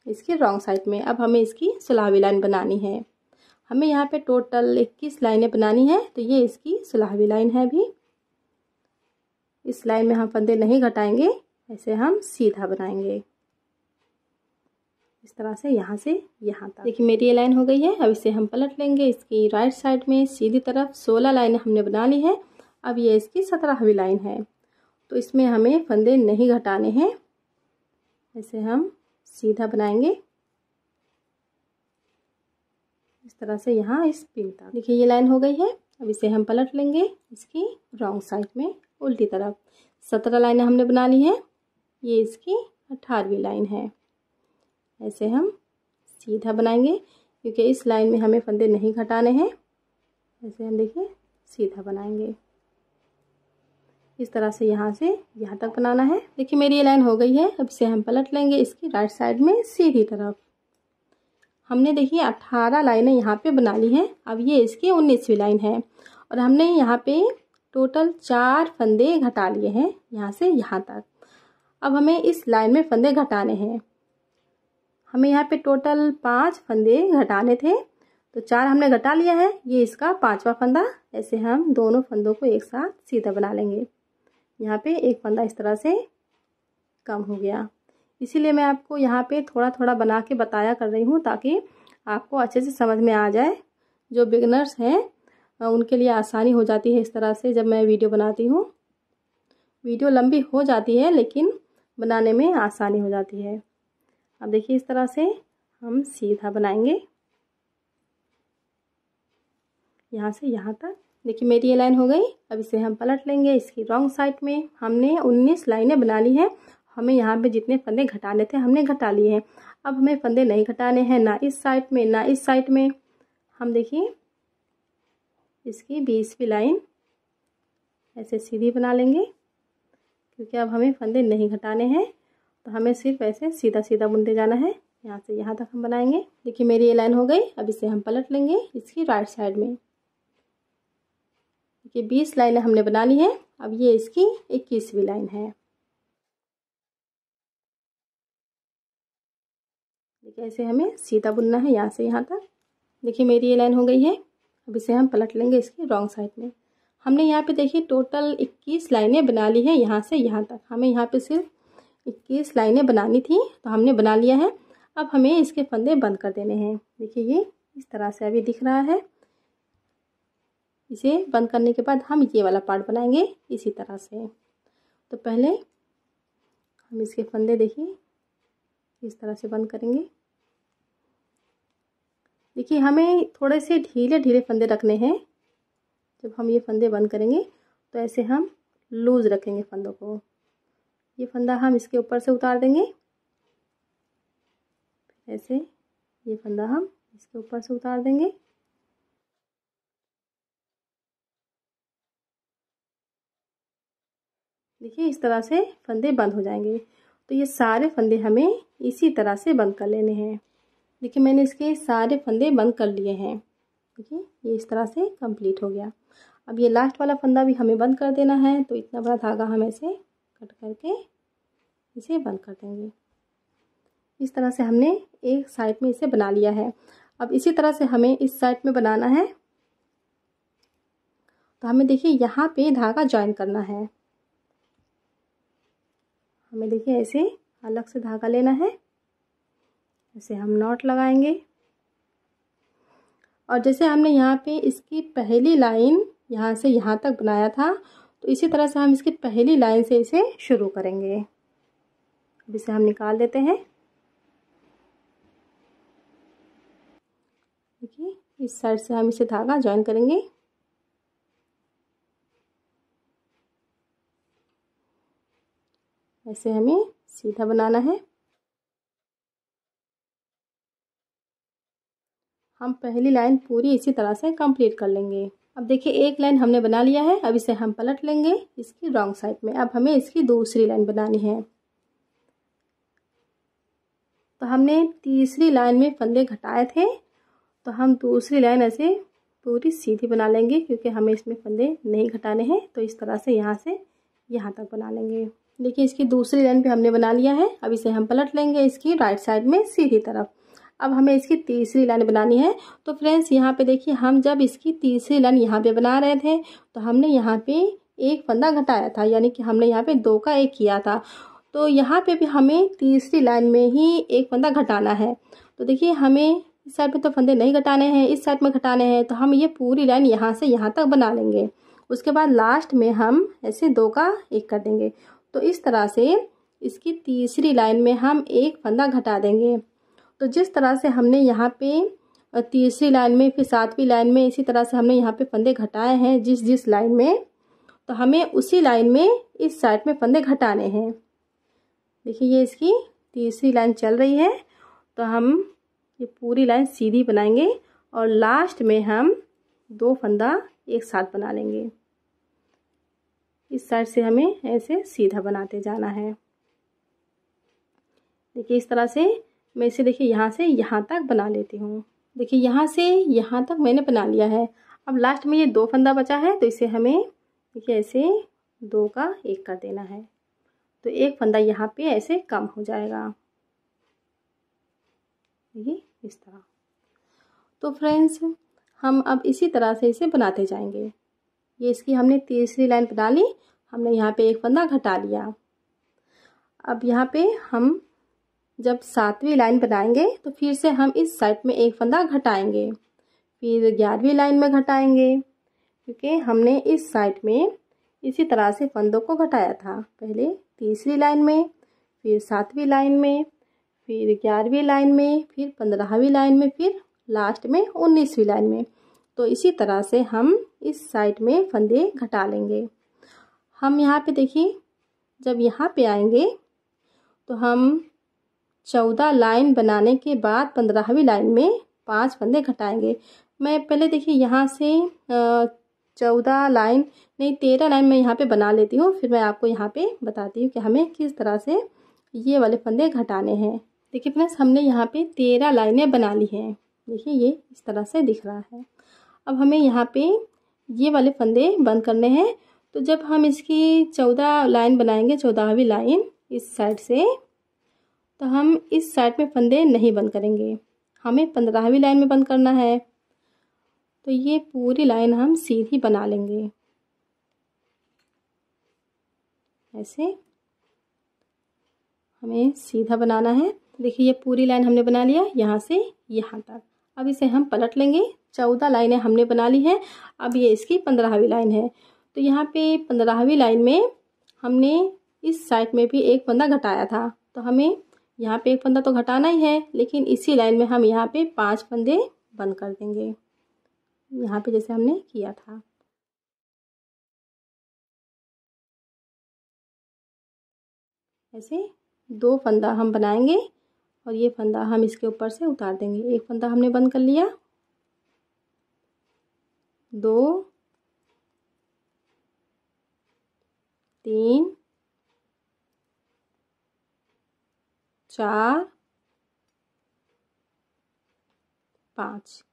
इसके रॉन्ग साइड में। अब हमें इसकी 16वीं लाइन बनानी है। हमें यहाँ पे टोटल 21 लाइनें बनानी है, तो ये इसकी 16वीं लाइन है। अभी इस लाइन में हम फंदे नहीं घटाएंगे, ऐसे हम सीधा बनाएंगे इस तरह से यहाँ से यहाँ तक। देखिए मेरी ये लाइन हो गई है। अब इसे हम पलट लेंगे इसकी राइट साइड में सीधी तरफ। 16 लाइनें हमने बना ली है। अब ये इसकी 17वीं लाइन है, तो इसमें हमें फंदे नहीं घटाने हैं, ऐसे हम सीधा बनाएंगे इस तरह से यहाँ इस पिन तक। देखिए ये लाइन हो गई है। अब इसे हम पलट लेंगे इसकी रॉन्ग साइड में उल्टी तरफ। 17 लाइनें हमने बना ली हैं। ये इसकी 18वीं लाइन है। ऐसे हम सीधा बनाएंगे, क्योंकि इस लाइन में हमें फंदे नहीं घटाने हैं। ऐसे हम देखिए सीधा बनाएंगे इस तरह से यहाँ से यहाँ तक बनाना है। देखिए मेरी ये लाइन हो गई है। अब इसे हम पलट लेंगे इसकी राइट साइड में सीधी तरफ। हमने देखिए 18 लाइनें यहाँ पे बना ली हैं। अब ये इसकी 19वीं लाइन है और हमने यहाँ पे टोटल 4 फंदे घटा लिए हैं यहाँ से यहाँ तक। अब हमें इस लाइन में फंदे घटाने हैं। हमें यहाँ पे टोटल 5 फंदे घटाने थे, तो 4 हमने घटा लिया है। ये इसका 5वां फंदा। ऐसे हम दोनों फंदों को एक साथ सीधा बना लेंगे। यहाँ पे एक फंदा इस तरह से कम हो गया, इसीलिए मैं आपको यहाँ पे थोड़ा थोड़ा बना के बताया कर रही हूँ, ताकि आपको अच्छे से समझ में आ जाए। जो बिगनर्स हैं उनके लिए आसानी हो जाती है इस तरह से जब मैं वीडियो बनाती हूँ। वीडियो लंबी हो जाती है लेकिन बनाने में आसानी हो जाती है। अब देखिए इस तरह से हम सीधा बनाएंगे यहाँ से यहाँ तक। देखिए मेरी ये लाइन हो गई। अब इसे हम पलट लेंगे इसकी रॉन्ग साइड में। हमने 19 लाइनें बना ली हैं। हमें यहाँ पे जितने फंदे घटाने थे हमने घटा लिए हैं। अब हमें फंदे नहीं घटाने हैं, ना इस साइड में ना इस साइड में। हम देखिए इसकी 20वीं लाइन ऐसे सीधी बना लेंगे, क्योंकि अब हमें फंदे नहीं घटाने हैं, तो हमें सिर्फ ऐसे सीधा सीधा बुनते जाना है। यहाँ से यहाँ तक हम बनाएंगे। देखिए मेरी ये लाइन हो गई। अब इसे हम पलट लेंगे इसकी राइट साइड में। देखिए 20 लाइनें हमने बना ली हैं। अब ये इसकी 21वीं लाइन है। देखिए ऐसे हमें सीधा बुनना है यहाँ से यहाँ तक। देखिए मेरी ये लाइन हो गई है। अब इसे हम पलट लेंगे इसकी रॉन्ग साइड में। हमने यहाँ पे देखिए टोटल 21 लाइनें बना ली हैं यहाँ से यहाँ तक। हमें यहाँ पे सिर्फ 21 लाइनें बनानी थी, तो हमने बना लिया है। अब हमें इसके फंदे बंद कर देने हैं। देखिए ये इस तरह से अभी दिख रहा है। इसे बंद करने के बाद हम ये वाला पार्ट बनाएंगे इसी तरह से। तो पहले हम इसके फंदे देखिए इस तरह से बंद करेंगे। देखिए हमें थोड़े से ढीले ढीले फंदे रखने हैं। जब हम ये फंदे बंद करेंगे तो ऐसे हम लूज़ रखेंगे फंदों को। ये फंदा हम इसके ऊपर से उतार देंगे, ऐसे ये फंदा हम इसके ऊपर से उतार देंगे। देखिए इस तरह से फंदे बंद हो जाएंगे। तो ये सारे फंदे हमें इसी तरह से बंद कर लेने हैं। देखिए मैंने इसके सारे फंदे बंद कर लिए हैं। देखिए ये इस तरह से कंप्लीट हो गया। अब ये लास्ट वाला फंदा भी हमें बंद कर देना है। तो इतना बड़ा धागा हम ऐसे कट करके इसे बंद कर देंगे। इस तरह से हमने एक साइड में इसे बना लिया है। अब इसी तरह से हमें इस साइड में बनाना है। तो हमें देखिए यहाँ पे धागा ज्वाइन करना है। हमें देखिए ऐसे अलग से धागा लेना है, ऐसे हम नॉट लगाएंगे। और जैसे हमने यहाँ पे इसकी पहली लाइन यहाँ से यहाँ तक बनाया था, तो इसी तरह से हम इसकी पहली लाइन से इसे शुरू करेंगे। अब इसे हम निकाल देते हैं। देखिए इस साइड से हम इसे धागा ज्वाइन करेंगे। ऐसे हमें सीधा बनाना है। हम पहली लाइन पूरी इसी तरह से कंप्लीट कर लेंगे। अब देखिए एक लाइन हमने बना लिया है। अब इसे हम पलट लेंगे इसकी रॉन्ग साइड में। अब हमें इसकी दूसरी लाइन बनानी है। तो हमने तीसरी लाइन में फंदे घटाए थे, तो हम दूसरी लाइन ऐसे पूरी सीधी बना लेंगे, क्योंकि हमें इसमें फंदे नहीं घटाने हैं। तो इस तरह से यहाँ तक बना लेंगे। देखिए इसकी दूसरी लाइन भी हमने बना लिया है। अब इसे हम पलट लेंगे इसकी राइट साइड में सीधी तरफ। अब हमें इसकी तीसरी लाइन बनानी है। तो फ्रेंड्स यहाँ पे देखिए हम जब इसकी तीसरी लाइन यहाँ पे बना रहे थे, तो हमने यहाँ पे एक फंदा घटाया था, यानी कि हमने यहाँ पे 2 का 1 किया था। तो यहाँ पे भी हमें तीसरी लाइन में ही एक फंदा घटाना है। तो देखिए हमें इस साइड में तो फंदे नहीं घटाने हैं, इस साइड में घटाने हैं। तो हम ये पूरी लाइन यहाँ से यहाँ तक बना लेंगे। उसके बाद लास्ट में हम ऐसे 2 का 1 कर देंगे। तो इस तरह से इसकी तीसरी लाइन में हम एक फंदा घटा देंगे। तो जिस तरह से हमने यहाँ पे तीसरी लाइन में, फिर 7वीं लाइन में, इसी तरह से हमने यहाँ पे फंदे घटाए हैं जिस लाइन में, तो हमें उसी लाइन में इस साइड में फंदे घटाने हैं। देखिए ये इसकी तीसरी लाइन चल रही है। तो हम ये पूरी लाइन सीधी बनाएंगे और लास्ट में हम 2 फंदा एक साथ बना लेंगे। इस साइड से हमें ऐसे सीधा बनाते जाना है। देखिए इस तरह से मैं इसे देखिए यहाँ से यहाँ तक बना लेती हूँ। देखिए यहाँ से यहाँ तक मैंने बना लिया है। अब लास्ट में ये 2 फंदा बचा है, तो इसे हमें देखिए ऐसे 2 का 1 कर देना है। तो एक फंदा यहाँ पे ऐसे कम हो जाएगा। देखिए इस तरह। तो फ्रेंड्स हम अब इसी तरह से इसे बनाते जाएंगे। ये इसकी हमने तीसरी लाइन बना ली, हमने यहाँ पे एक फंदा घटा लिया। अब यहाँ पे हम जब 7वीं लाइन बनाएंगे, तो फिर से हम इस साइड में एक फंदा घटाएंगे, फिर 11वीं लाइन में घटाएंगे, क्योंकि हमने इस साइड में इसी तरह से फंदों को घटाया था। पहले तीसरी लाइन में, फिर 7वीं लाइन में, फिर 11वीं लाइन में, फिर 15वीं लाइन में, फिर लास्ट में 19वीं लाइन में। तो इसी तरह से हम इस साइड में फंदे घटा लेंगे। हम यहाँ पे देखिए जब यहाँ पे आएंगे, तो हम 14 लाइन बनाने के बाद 15वीं लाइन में 5 फंदे घटाएंगे। मैं पहले देखिए यहाँ से 14 लाइन नहीं 13 लाइन मैं यहाँ पे बना लेती हूँ, फिर मैं आपको यहाँ पे बताती हूँ कि हमें किस तरह से ये वाले फंदे घटाने हैं। देखिए फ्रेंड्स हमने यहाँ पे 13 लाइनें बना ली हैं। देखिए ये इस तरह से दिख रहा है। अब हमें यहाँ पे ये वाले फंदे बंद करने हैं। तो जब हम इसकी 14 लाइन बनाएंगे, 14वीं लाइन इस साइड से, तो हम इस साइड में फंदे नहीं बंद करेंगे, हमें 15वीं लाइन में बंद करना है। तो ये पूरी लाइन हम सीधी बना लेंगे। ऐसे हमें सीधा बनाना है। देखिए ये पूरी लाइन हमने बना लिया यहाँ से यहाँ तक। अब इसे हम पलट लेंगे। 14 लाइनें हमने बना ली हैं। अब ये इसकी 15वीं लाइन है। तो यहाँ पे 15वीं लाइन में हमने इस साइड में भी एक फंदा घटाया था, तो हमें यहाँ पे एक फंदा तो घटाना ही है, लेकिन इसी लाइन में हम यहाँ पे 5 फंदे बंद कर देंगे, यहाँ पे जैसे हमने किया था। ऐसे 2 फंदा हम बनाएंगे और ये फंदा हम इसके ऊपर से उतार देंगे। एक फंदा हमने बंद कर लिया, 2 3 4 5।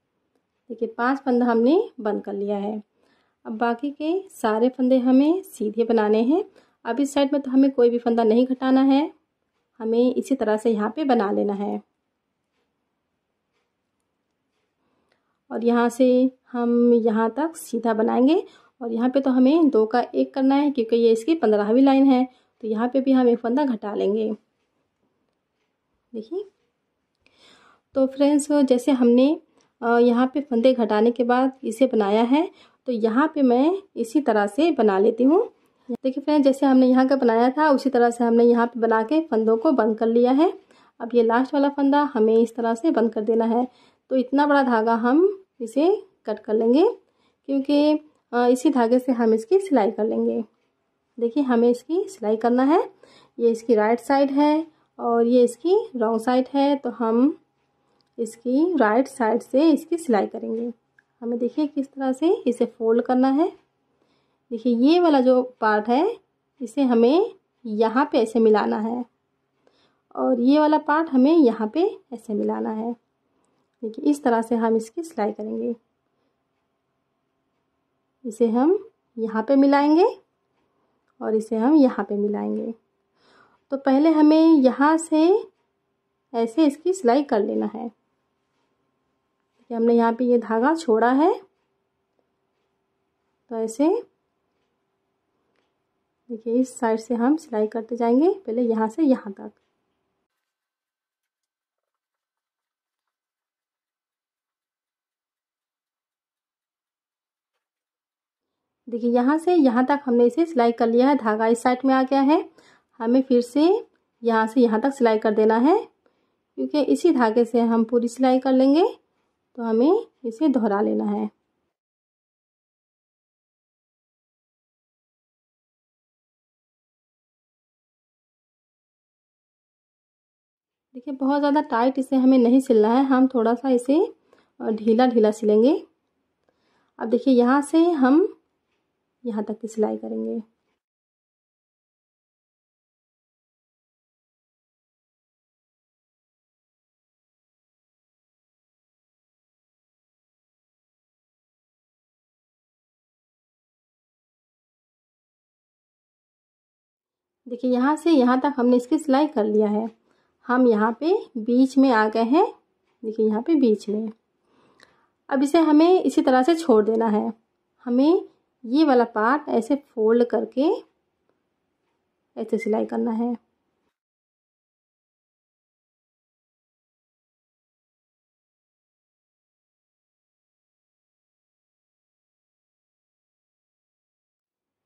देखिए 5 फंदा हमने बंद कर लिया है। अब बाकी के सारे फंदे हमें सीधे बनाने हैं। अब इस साइड में तो हमें कोई भी फंदा नहीं घटाना है, हमें इसी तरह से यहाँ पे बना लेना है। और यहाँ से हम यहाँ तक सीधा बनाएंगे और यहाँ पे तो हमें 2 का 1 करना है, क्योंकि ये इसकी 15वीं लाइन है। तो यहाँ पे भी हम एक फंदा घटा लेंगे। देखिए, तो फ्रेंड्स जैसे हमने यहाँ पे फंदे घटाने के बाद इसे बनाया है, तो यहाँ पे मैं इसी तरह से बना लेती हूँ। देखिए फ्रेंड्स, जैसे हमने यहाँ का बनाया था उसी तरह से हमने यहाँ पे बना के फंदों को बंद कर लिया है। अब ये लास्ट वाला फंदा हमें इस तरह से बंद कर देना है। तो इतना बड़ा धागा हम इसे कट कर लेंगे, क्योंकि इसी धागे से हम इसकी सिलाई कर लेंगे। देखिए, हमें इसकी सिलाई करना है। ये इसकी राइट साइड है और ये इसकी रॉन्ग साइड है, तो हम इसकी राइट साइड से इसकी सिलाई करेंगे। हमें देखिए किस तरह से इसे फोल्ड करना है। देखिए, ये वाला जो पार्ट है इसे हमें यहाँ पे ऐसे मिलाना है और ये वाला पार्ट हमें यहाँ पे ऐसे मिलाना है। देखिए, इस तरह से हम इसकी सिलाई करेंगे। इसे हम यहाँ पे मिलाएंगे और इसे हम यहाँ पे मिलाएंगे। तो पहले हमें यहाँ से ऐसे इसकी सिलाई कर लेना है। देखिए, हमने यहाँ पे ये धागा छोड़ा है, तो ऐसे देखिए इस साइड से हम सिलाई करते जाएंगे, पहले यहाँ से यहाँ तक। देखिए, यहाँ से यहाँ तक हमने इसे सिलाई कर लिया है। धागा इस साइड में आ गया है। हमें फिर से यहाँ तक सिलाई कर देना है, क्योंकि इसी धागे से हम पूरी सिलाई कर लेंगे, तो हमें इसे दोहरा लेना है। देखिए, बहुत ज़्यादा टाइट इसे हमें नहीं सिलना है, हम थोड़ा सा इसे ढीला ढीला सिलेंगे। अब देखिए, यहाँ से हम यहाँ तक की सिलाई करेंगे। देखिए, यहाँ से यहाँ तक हमने इसकी सिलाई कर लिया है। हम यहाँ पे बीच में आ गए हैं। देखिए, यहाँ पे बीच में। अब इसे हमें इसी तरह से छोड़ देना है। हमें ये वाला पार्ट ऐसे फोल्ड करके ऐसे सिलाई करना है।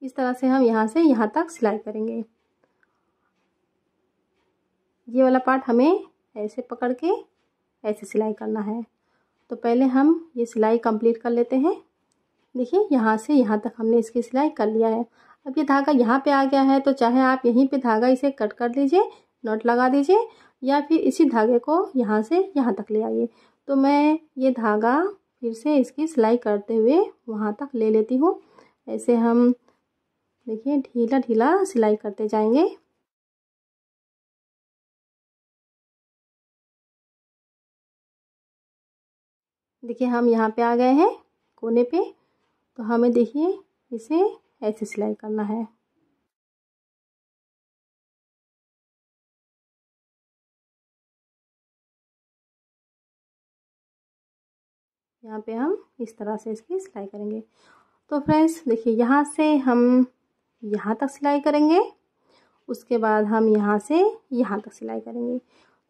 इस तरह से हम यहाँ से यहाँ तक सिलाई करेंगे। ये वाला पार्ट हमें ऐसे पकड़ के ऐसे सिलाई करना है। तो पहले हम ये सिलाई कंप्लीट कर लेते हैं। देखिए, यहाँ से यहाँ तक हमने इसकी सिलाई कर लिया है। अब ये धागा यहाँ पे आ गया है, तो चाहे आप यहीं पे धागा इसे कट कर दीजिए, नॉट लगा दीजिए, या फिर इसी धागे को यहाँ से यहाँ तक ले आइए। तो मैं ये धागा फिर से इसकी सिलाई करते हुए वहाँ तक ले लेती हूँ। ऐसे हम देखिए ढीला ढीला सिलाई करते जाएंगे। देखिए, हम यहाँ पे आ गए हैं कोने पे, तो हमें देखिए इसे ऐसे सिलाई करना है। यहाँ पे हम इस तरह से इसकी सिलाई करेंगे। तो फ्रेंड्स देखिए, यहाँ से हम यहाँ तक सिलाई करेंगे, उसके बाद हम यहाँ से यहाँ तक सिलाई करेंगे।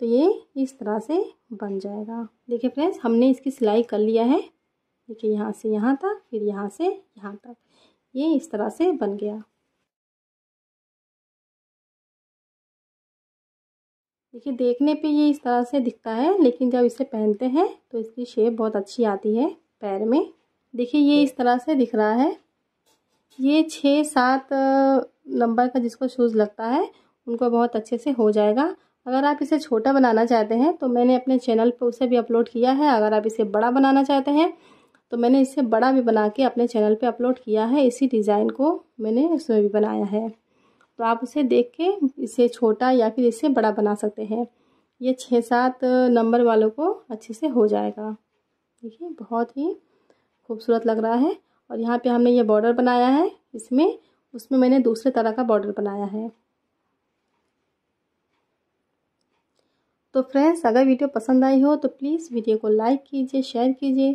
तो ये इस तरह से बन जाएगा। देखिए फ्रेंड्स, हमने इसकी सिलाई कर लिया है। देखिए यहाँ से यहाँ तक, फिर यहाँ से यहाँ तक, ये इस तरह से बन गया। देखिए देखने पे ये इस तरह से दिखता है, लेकिन जब इसे पहनते हैं तो इसकी शेप बहुत अच्छी आती है पैर में। देखिए ये इस तरह से दिख रहा है। ये 6-7 नंबर का जिसको शूज़ लगता है उनको बहुत अच्छे से हो जाएगा। अगर आप इसे छोटा बनाना चाहते हैं तो मैंने अपने चैनल पर उसे भी अपलोड किया है। अगर आप इसे बड़ा बनाना चाहते हैं तो मैंने इसे बड़ा भी बना के अपने चैनल पे अपलोड किया है। इसी डिज़ाइन को मैंने इसमें भी बनाया है, तो आप उसे देख के इसे छोटा या फिर इसे बड़ा बना सकते हैं। ये 6-7 नंबर वालों को अच्छे से हो जाएगा। देखिए बहुत ही खूबसूरत लग रहा है। और यहाँ पे हमने ये बॉर्डर बनाया है इसमें, उसमें मैंने दूसरे तरह का बॉर्डर बनाया है। तो फ्रेंड्स, अगर वीडियो पसंद आई हो तो प्लीज़ वीडियो को लाइक कीजिए, शेयर कीजिए।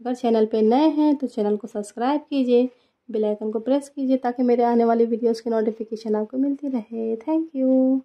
अगर चैनल पे नए हैं तो चैनल को सब्सक्राइब कीजिए, बेल आइकन को प्रेस कीजिए ताकि मेरे आने वाली वीडियोस की नोटिफिकेशन आपको मिलती रहे। Thank you.